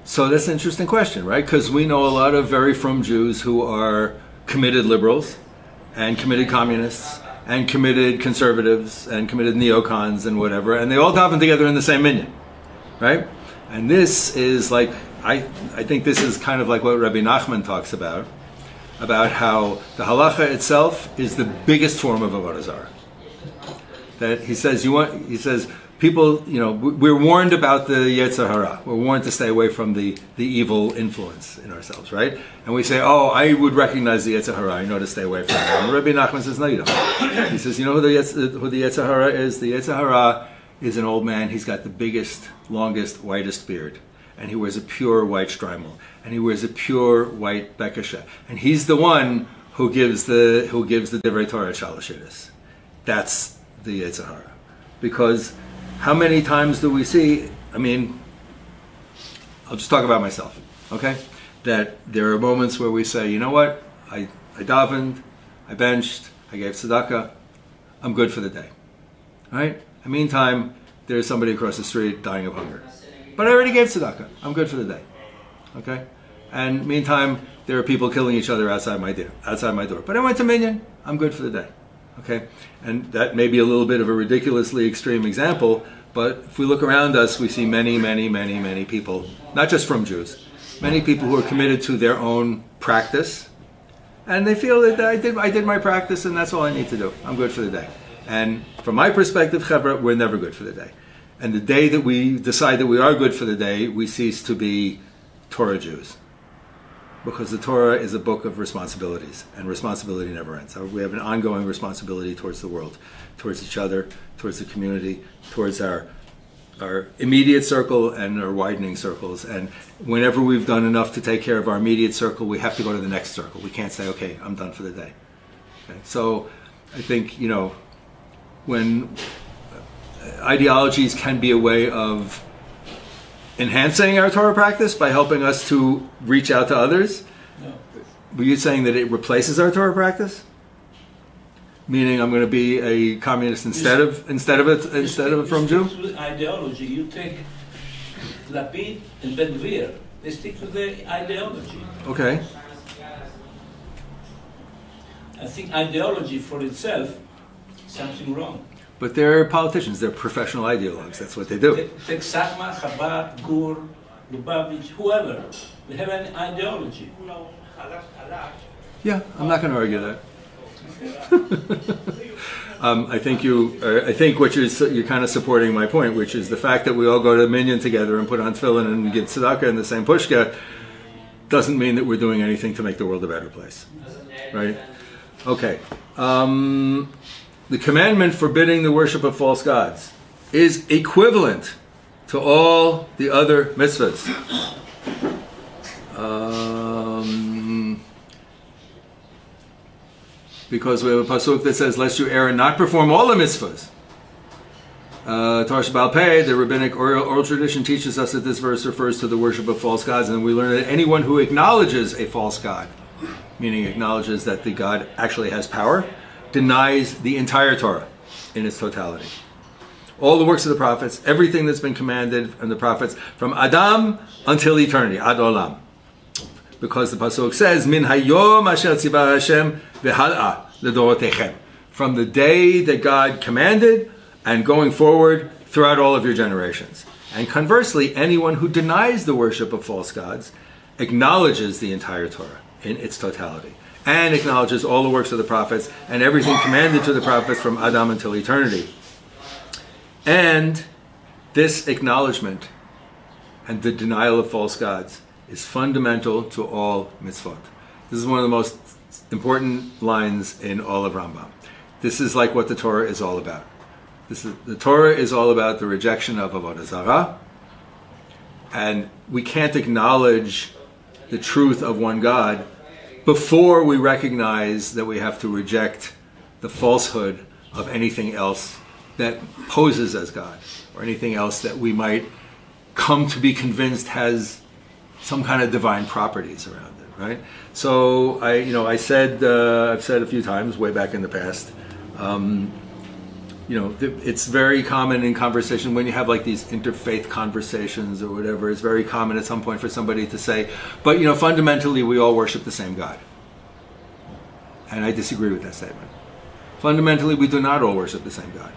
So that's an interesting question, right? Because we know a lot of very frum Jews who are committed liberals and committed communists and committed conservatives and committed neocons and whatever, and they all daven together in the same minyan, right? And this is like, I think this is kind of like what Rabbi Nachman talks about how the halacha itself is the biggest form of avodah zarah. That he says people, we're warned about the Yetzer Hara. We're warned to stay away from the evil influence in ourselves, right? And we say, oh, I would recognize the Yetzer Hara. I know to stay away from it. And Rabbi Nachman says, no, you don't. He says, you know who the Yetzer Hara is? The Yetzer Hara is an old man. He's got the biggest, longest, whitest beard. And he wears a pure white shtreimel. And he wears a pure white bekasha. And he's the one who gives the Divrei Torah at Shalosh Edus. That's the Yetzer Hara. Because how many times do we see, I'll just talk about myself, okay? That there are moments where we say, you know what, I davened, I benched, I gave tzedakah, I'm good for the day, all right? In the meantime, there's somebody across the street dying of hunger. But I already gave tzedakah. I'm good for the day. Okay? And meantime, there are people killing each other outside my door. But I went to minyan. I'm good for the day. Okay? And that may be a little bit of a ridiculously extreme example, but if we look around us, we see many, many, many, many people, not just from Jews, many people who are committed to their own practice, and they feel that I did my practice and that's all I need to do. I'm good for the day. And from my perspective, Chevra, we're never good for the day. And the day that we decide that we are good for the day, we cease to be Torah Jews. Because the Torah is a book of responsibilities, and responsibility never ends. We have an ongoing responsibility towards the world, towards each other, towards the community, towards our immediate circle and our widening circles. And whenever we've done enough to take care of our immediate circle, we have to go to the next circle. We can't say, okay, I'm done for the day. Okay? So I think, when ideologies can be a way of enhancing our Torah practice by helping us to reach out to others. No. Were you saying that it replaces our Torah practice? Meaning, I'm going to be a communist instead of a from Jew? With ideology, you take Lapid and Ben Gvir. They stick to the ideology. Okay. I think ideology for itself is something wrong. But they're politicians. They're professional ideologues. That's what they do. Take Satmar, Chabad, Gur, Lubavitch, whoever. They have an ideology. Yeah, I'm not going to argue that. I think what you're kind of supporting my point, which is the fact that we all go to minyan together and put on tefillin and give tzedakah in the same pushka, doesn't mean that we're doing anything to make the world a better place, right? Okay. The commandment forbidding the worship of false gods is equivalent to all the other mitzvahs. Because we have a pasuk that says, lest you err and not perform all the mitzvahs. Torah Baal Pei, the rabbinic oral tradition, teaches us that this verse refers to the worship of false gods, and we learn that anyone who acknowledges a false god, meaning acknowledges that the god actually has power, denies the entire Torah in its totality. All the works of the prophets, everything that's been commanded from the prophets, from Adam until eternity, ad olam. Because the pasuk says, Min hayom asher tzivah Hashem v'hal'a l'dorotechem. From the day that God commanded and going forward throughout all of your generations. And conversely, anyone who denies the worship of false gods acknowledges the entire Torah in its totality, and acknowledges all the works of the prophets and everything commanded to the prophets from Adam until eternity. And this acknowledgement and the denial of false gods is fundamental to all mitzvot. This is one of the most important lines in all of Rambam. This is like what the Torah is all about. The Torah is all about the rejection of Avodah Zarah, and we can't acknowledge the truth of one God before we recognize that we have to reject the falsehood of anything else that poses as God, or anything else that we might come to be convinced has some kind of divine properties around it, right? So I've said a few times way back in the past, it's very common in conversation when you have like these interfaith conversations or whatever. It's very common at some point for somebody to say, but fundamentally we all worship the same God. And I disagree with that statement. Fundamentally, we do not all worship the same God.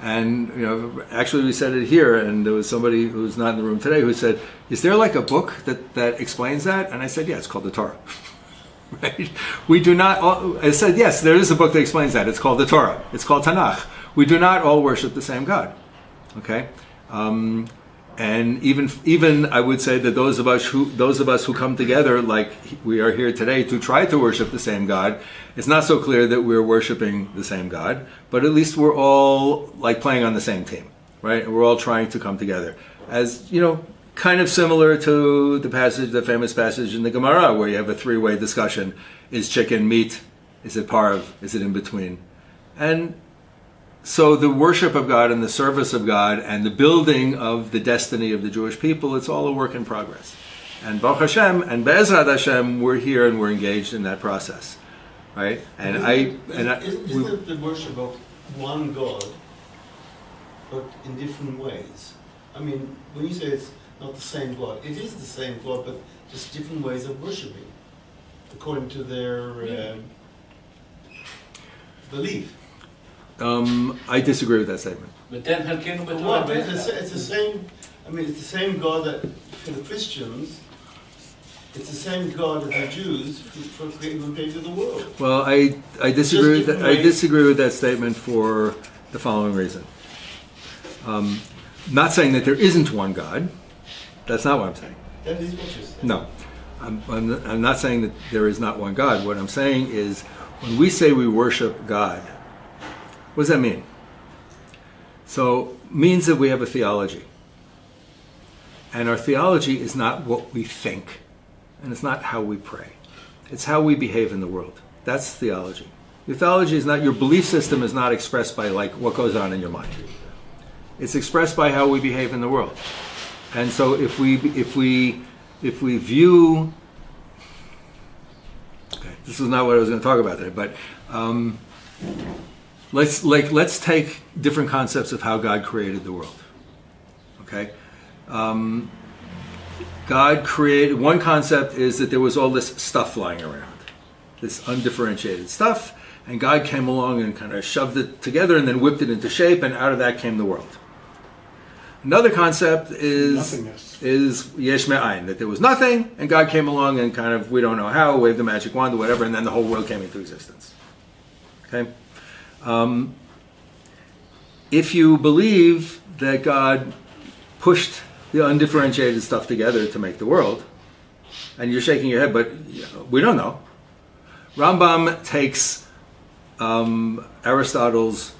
And actually we said it here, and there was somebody who's not in the room today who said, is there like a book that explains that? And I said, yeah, it's called the Torah. Right? We do not all, I said, yes, there is a book that explains that. It's called the Torah. It's called Tanakh. We do not all worship the same God. Okay? And even I would say that those of us who come together like we are here today to try to worship the same God, it's not so clear that we're worshiping the same God, but at least we're all like playing on the same team, right? And we're all trying to come together. As kind of similar to the famous passage in the Gemara where you have a three-way discussion: is chicken meat? Is it parv? Is it in between? And so the worship of God and the service of God and the building of the destiny of the Jewish people, it's all a work in progress. And Baruch Hashem and Be'ezrat Hashem, we're here and we're engaged in that process, right? And isn't it the worship of one God, but in different ways? I mean, when you say it's not the same God. It is the same God, but just different ways of worshiping, according to their belief. I disagree with that statement. But then Halkenu But what? But B'Torah. it's the same. I mean, it's the same God that for the Christians. It's the same God as the Jews for creating the world. Well, I disagree. Just different I ways. disagree with that statement for the following reason. Not saying that there isn't one God. That's not what I'm saying. That is what you're saying. No, I'm not saying that there is not one God. What I'm saying is, when we say we worship God, what does that mean? So, means that we have a theology. And our theology is not what we think. And it's not how we pray. It's how we behave in the world. That's theology. Your theology is not, your belief system is not expressed by like what goes on in your mind. It's expressed by how we behave in the world. And so if we view, okay, this is not what I was going to talk about today, but let's take different concepts of how God created the world. Okay? God created, one concept is that there was all this stuff flying around, this undifferentiated stuff, and God came along and kind of shoved it together and then whipped it into shape, and out of that came the world. Another concept is yesh me'ayin, that there was nothing, and God came along and kind of, we don't know how, waved the magic wand or whatever, and then the whole world came into existence. Okay? If you believe that God pushed the undifferentiated stuff together to make the world, and you're shaking your head, but we don't know. Rambam takes Aristotle's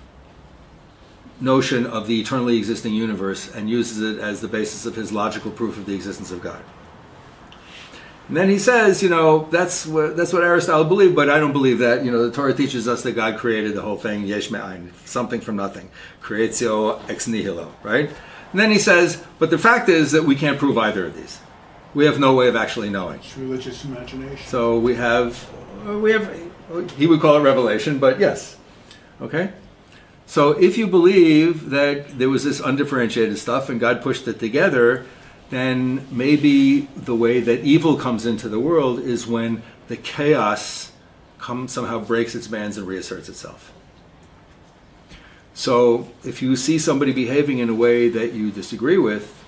notion of the eternally existing universe and uses it as the basis of his logical proof of the existence of God. And then he says, that's what Aristotle believed, but I don't believe that. The Torah teaches us that God created the whole thing, yesh me'ayin, something from nothing, creatio ex nihilo, right? And then he says, but the fact is that we can't prove either of these. We have no way of actually knowing. It's religious imagination. So we have, he would call it revelation, but yes. Okay? So if you believe that there was this undifferentiated stuff and God pushed it together, then maybe the way that evil comes into the world is when the chaos somehow breaks its bands and reasserts itself. So if you see somebody behaving in a way that you disagree with,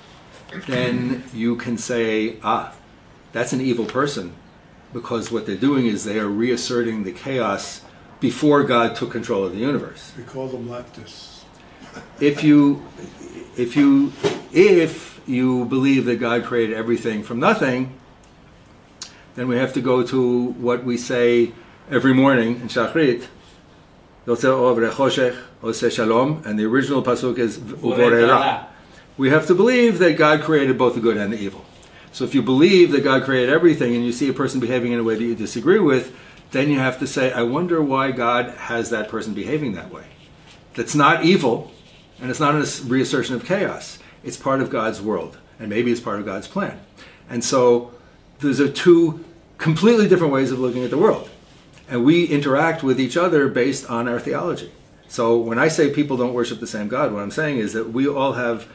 then you can say, that's an evil person, because what they're doing is they are reasserting the chaos before God took control of the universe. We call them leftists. If you believe that God created everything from nothing, then we have to go to what we say every morning in Shachrit. And the original pasuk is Uvorera. We have to believe that God created both the good and the evil. So if you believe that God created everything and you see a person behaving in a way that you disagree with, then you have to say, I wonder why God has that person behaving that way. That's not evil, and it's not a reassertion of chaos. It's part of God's world, and maybe it's part of God's plan. And so those are two completely different ways of looking at the world. And we interact with each other based on our theology. So when I say people don't worship the same God, what I'm saying is that we all have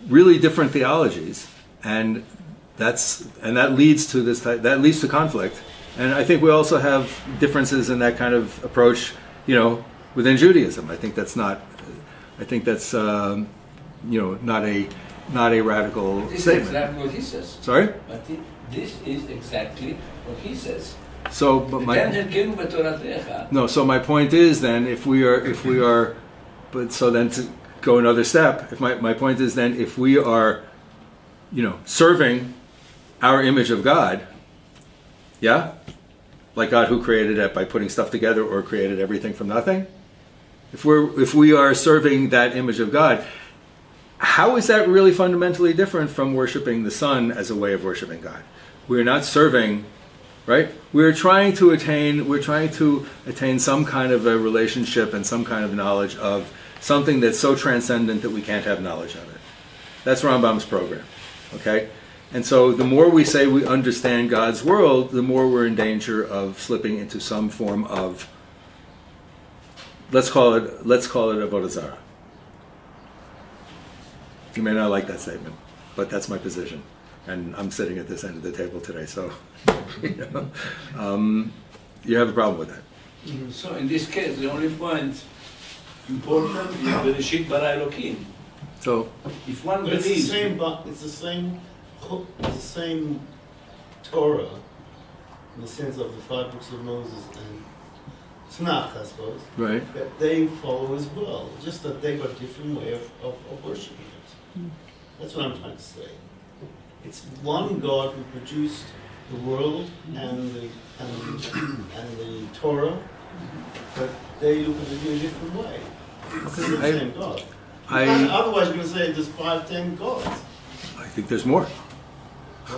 really different theologies, and that leads to conflict. And I think we also have differences in that kind of approach, within Judaism. I think that's not a radical This statement. is exactly what he says. Sorry? But this is exactly what he says. So, but so my point is then, so then to go another step, my point is then, if we are, serving our image of God, yeah, like God who created it by putting stuff together or created everything from nothing, if we are serving that image of God, how is that really fundamentally different from worshiping the sun as a way of worshiping God? We're not serving. Right? We're trying to attain some kind of a relationship and some kind of knowledge of something that's so transcendent that we can't have knowledge of it. That's Rambam's program. Okay? And so the more we say we understand God's world, the more we're in danger of slipping into some form of, let's call it Avodah Zarah. You may not like that statement. but that's my position. And I'm sitting at this end of the table today, so you have a problem with that. So in this case, the only point important is Bereshit bara Elokim. So If one But it's the believes, same, it's the same Torah, in the sense of the 5 books of Moses and Tanakh, I suppose, right. that they follow as well, just that they've got a different way of worshiping it. That's what I'm trying to say. It's one God who produced the world and the Torah, but they look at it in a different way. It's the same God. Otherwise, you're going to say there's 5, 10 gods. I think there's more. I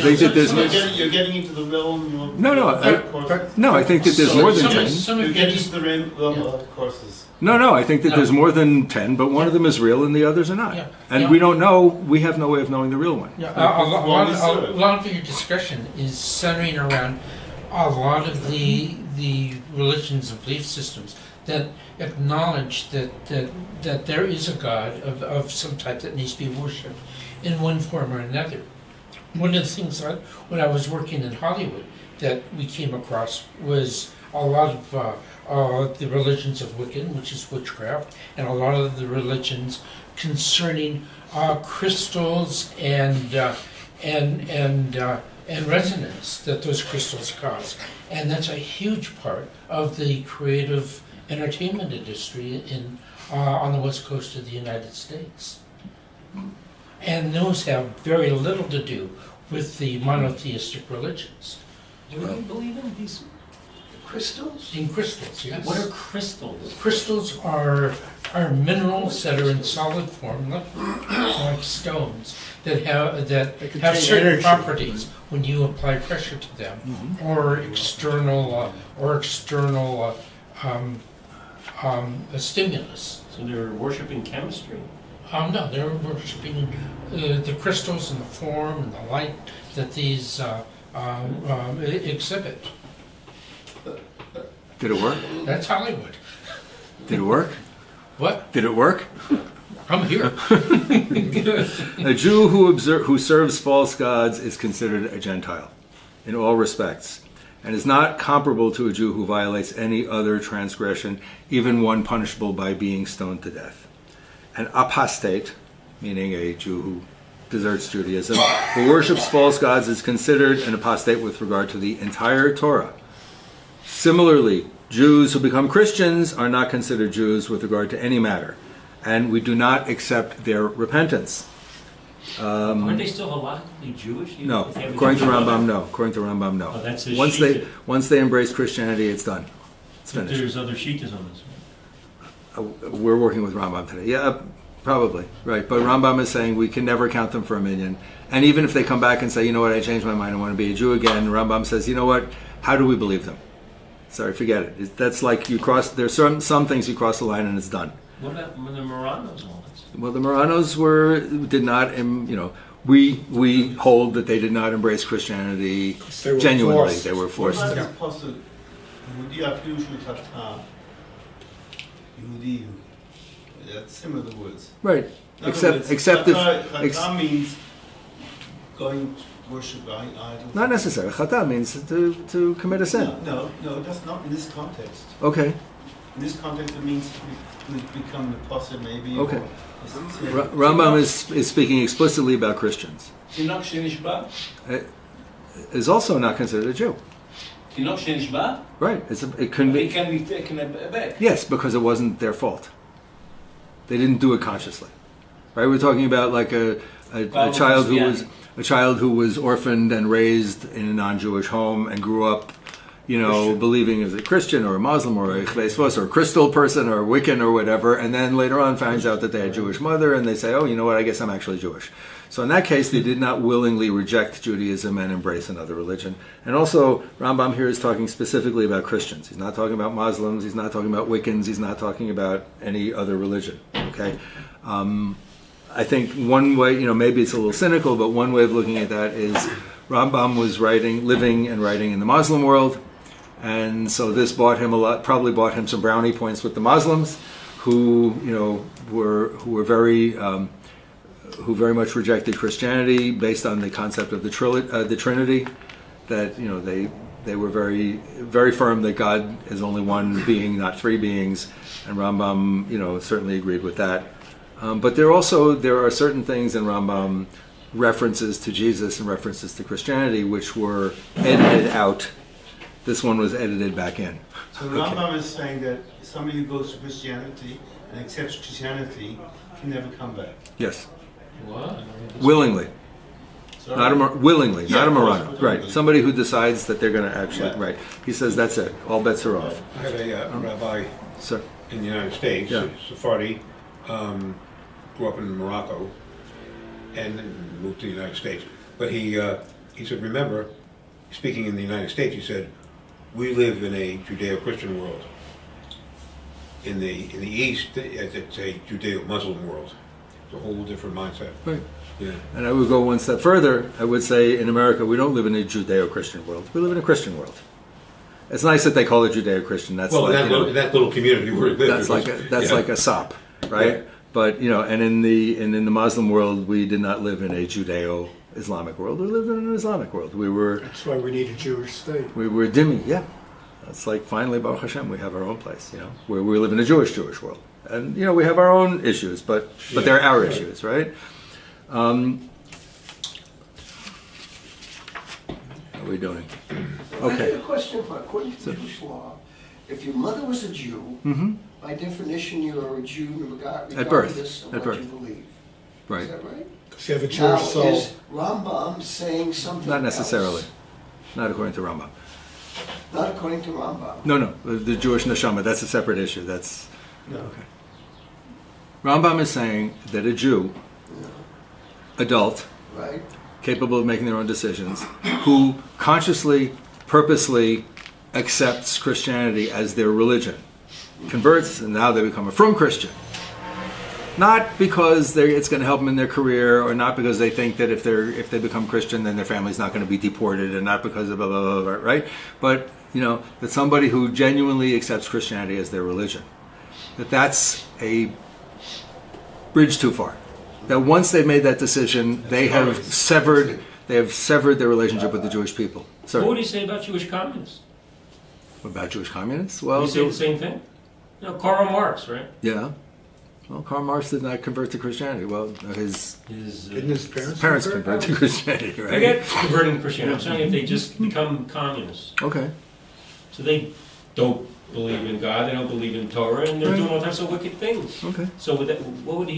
think that there's you're getting into the realm of No, I think that there's more than 10. You're getting into the realm of courses. No, I think that there's more than 10, but one of them is real and the others are not. And we don't know, we have no way of knowing the real one. Yeah, a lot of your discussion is centering around a lot of the religions and belief systems that acknowledge that there is a God of some type that needs to be worshipped in one form or another. One of the things that when I was working in Hollywood that we came across was a lot of the religions of Wiccan, which is witchcraft, and a lot of the religions concerning crystals and resonance that those crystals cause. And that's a huge part of the creative entertainment industry on the west coast of the United States. And those have very little to do with the monotheistic religions. Do you believe in these crystals? In crystals, yes. What are crystals? Crystals are minerals that are in solid form, like stones, that have certain energy. properties when you apply pressure to them, or external stimulus. So they're worshiping chemistry. No, they're worshiping the crystals and the form and the light that these exhibit. Did it work? That's Hollywood. Did it work? What? Did it work? I'm here. A Jew who serves false gods is considered a Gentile in all respects, and is not comparable to a Jew who violates any other transgression, even one punishable by being stoned to death. An apostate, meaning a Jew who deserts Judaism, who worships false gods is considered an apostate with regard to the entire Torah. Similarly, Jews who become Christians are not considered Jews with regard to any matter, and we do not accept their repentance. Aren't they still halakhically Jewish? No, according to Rambam, no. According to Rambam, no. Oh, that's his once shita. they embrace Christianity, it's done. It's But finished. there's other shitas on this. We're working with Rambam today. Yeah, probably right. But Rambam is saying we can never count them for a million. And even if they come back and say, you know what, I changed my mind, I want to be a Jew again, Rambam says, you know what, how do we believe them? Sorry, forget it. That's like you cross. There's some things you cross the line and it's done. What about the Moranos and all this? Well, the Moranos did not. We hold that they did not embrace Christianity They were genuinely. forced. They were forced. What to. is possible? Yehudi afilu shu chata. Yehudi. That's similar words. Right. In other Except words, except if chata means going to worship idols. not necessarily. Chata means to commit a sin. No, that's not in this context. Okay. In this context, it means to become the apostle, maybe. Okay. Or, Rambam is speaking explicitly about Christians. תינוק שנשבע? Is also not considered a Jew. תינוק שנשבע? Right. It can He be. can be taken back. Yes, because it wasn't their fault. They didn't do it consciously. Right. We're talking about like a child who was orphaned and raised in a non-Jewish home and grew up, believing as a Christian or a Muslim or a Chveisvos or a crystal person or a Wiccan or whatever, and then later on finds out that they had a Jewish mother and they say, oh, you know what, I guess I'm actually Jewish. So in that case, they did not willingly reject Judaism and embrace another religion. And also, Rambam here is talking specifically about Christians. He's not talking about Muslims, he's not talking about Wiccans, he's not talking about any other religion, okay? I think one way, maybe it's a little cynical, but one way of looking at that is Rambam was living and writing in the Muslim world, and so this probably bought him some brownie points with the Muslims, who were very who very much rejected Christianity based on the concept of the Trinity. That they were very very firm that God is only one being, not three beings, and Rambam certainly agreed with that. But there are certain things in Rambam, references to Jesus and references to Christianity, which were edited out. This one was edited back in. So Rambam is saying that somebody who goes to Christianity and accepts Christianity can never come back. Yes. What? Willingly. Sorry? Willingly, Yeah, not a of course, Marano. but Right. willingly. Somebody who decides that they're going to actually, Yeah. right. He says that's it. All bets are off. I had a rabbi So, in the United States, Yeah. Sephardi, grew up in Morocco, and then moved to the United States. But he said, remember, speaking in the United States, he said, we live in a Judeo-Christian world. In the East, it's a Judeo-Muslim world. It's a whole different mindset. right. Yeah. And I would go one step further. I would say in America, we don't live in a Judeo-Christian world. We live in a Christian world. It's nice that they call it Judeo-Christian. That's Well, like, that little community where we live. that's like a sop, right? Yeah. But and in the Muslim world, we did not live in a Judeo-Islamic world. We lived in an Islamic world. That's why we need a Jewish state. We were dhimmi, yeah. It's like finally, Baruch Hashem, we have our own place, where we live in a Jewish world, and we have our own issues, but they're our issues, right? How are we doing? I have Okay. a question. According to Jewish law, if your mother was a Jew, by definition you are a Jew At birth. regardless of At what birth. you believe. Right. Is that right? Because you have a Now, Jewish soul. is Rambam saying something Not necessarily. else? Not according to Rambam. Not according to Rambam. No. The Jewish neshama, that's a separate issue. That's No. okay. Rambam is saying that a Jew, adult, Right? capable of making their own decisions, who consciously, purposely accepts Christianity as their religion, converts, and now they become a frum Christian. Not because it's going to help them in their career, or not because they think that if they become Christian, then their family's not going to be deported, and not because of blah, blah, blah, blah, right? But, that somebody who genuinely accepts Christianity as their religion, that's a bridge too far. That once they've made that decision, they have severed their relationship with the Jewish people. What would Sorry. you say about Jewish communists? What about Jewish communists? Would Well, you say the same thing? Karl Marx, right? yeah. Well, Karl Marx did not convert to Christianity. Well, his Didn't his parents? parents convert? converted to Christianity, right? Forget converting to Christianity. I'm saying if they just become communists. Okay. So they don't believe in God, they don't believe in Torah, and they're Right. doing all types of wicked things. Okay. So what would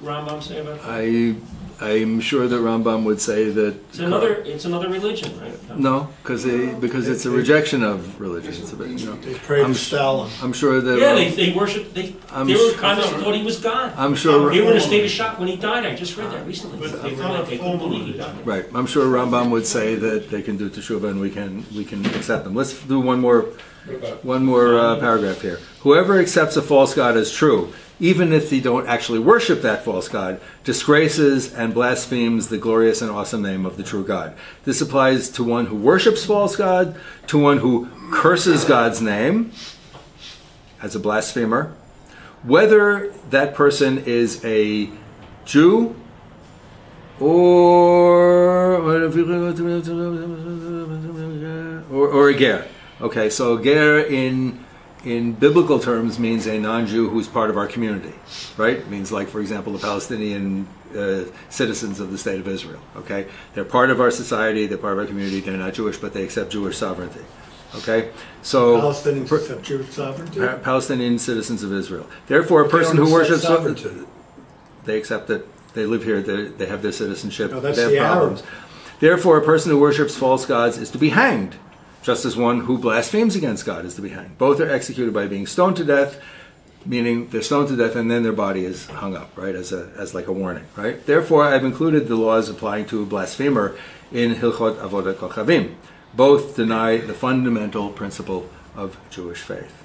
Rambam say about that? I'm sure that Rambam would say that It's another religion, right? no, because it's a rejection of religion. It's a bit, They prayed I'm to sh- Stalin. I'm sure that Yeah, they worship. They I'm were sh- communists and thought he was God. I'm sure They were in a state of shock when he died. I just read that recently. But They it's were not like, a they couldn't formal believe he died. right. I'm sure Rambam would say that they can do teshuvah and we can accept them. Let's do one more paragraph here. Whoever accepts a false god as true, even if they don't actually worship that false god, disgraces and blasphemes the glorious and awesome name of the true God. This applies to one who worships false god, to one who curses God's name as a blasphemer, whether that person is a Jew or a ger. Okay, so ger in biblical terms means a non-Jew who's part of our community, right? It means like, for example, the Palestinian citizens of the state of Israel, okay? They're part of our society, they're part of our community, they're not Jewish, but they accept Jewish sovereignty, okay? So Palestinians accept Jewish sovereignty. Palestinian citizens of Israel. Therefore, a person They who don't accept worships... sovereignty. They accept that they live here, they have their citizenship, No, that's they have the problems. Therefore, a person who worships false gods is to be hanged, just as one who blasphemes against God is to be hanged. Both are executed by being stoned to death, meaning they're stoned to death and then their body is hung up, right, as like a warning, right? Therefore, I've included the laws applying to a blasphemer in Hilchot Avodat Kochavim. Both deny the fundamental principle of Jewish faith.